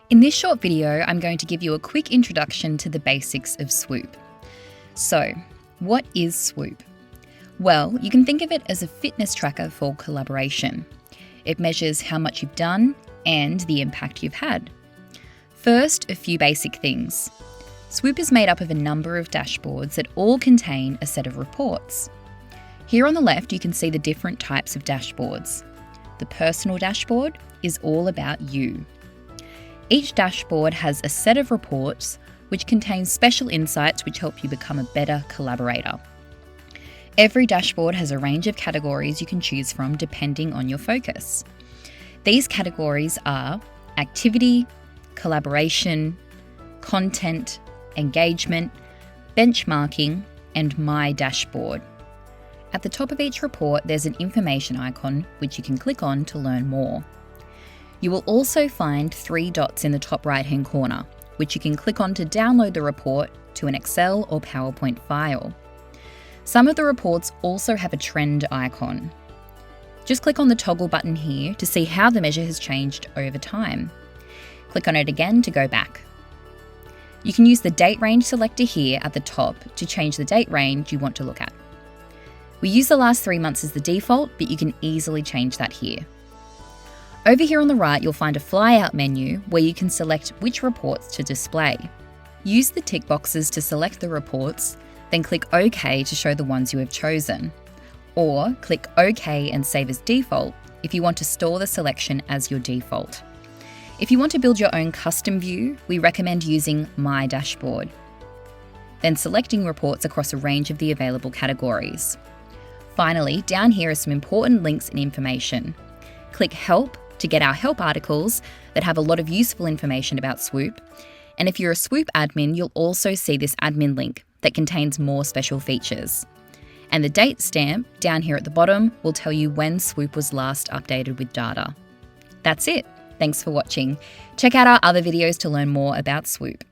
In this short video, I'm going to give you a quick introduction to the basics of Swoop. So, what is Swoop? Well, you can think of it as a fitness tracker for collaboration. It measures how much you've done and the impact you've had. First, a few basic things. Swoop is made up of a number of dashboards that all contain a set of reports. Here on the left, you can see the different types of dashboards. The personal dashboard is all about you. Each dashboard has a set of reports which contains special insights which help you become a better collaborator. Every dashboard has a range of categories you can choose from depending on your focus. These categories are activity, collaboration, content, engagement, benchmarking, and My Dashboard. At the top of each report, there's an information icon which you can click on to learn more. You will also find 3 dots in the top right-hand corner, which you can click on to download the report to an Excel or PowerPoint file. Some of the reports also have a trend icon. Just click on the toggle button here to see how the measure has changed over time. Click on it again to go back. You can use the date range selector here at the top to change the date range you want to look at. We use the last 3 months as the default, but you can easily change that here. Over here on the right, you'll find a flyout menu where you can select which reports to display. Use the tick boxes to select the reports, then click OK to show the ones you have chosen. Or click OK and save as default if you want to store the selection as your default. If you want to build your own custom view, we recommend using My Dashboard. Then selecting reports across a range of the available categories. Finally, down here are some important links and information. Click Help to get our help articles that have a lot of useful information about Swoop. And if you're a Swoop admin, you'll also see this admin link that contains more special features. And the date stamp down here at the bottom will tell you when Swoop was last updated with data. That's it. Thanks for watching. Check out our other videos to learn more about Swoop.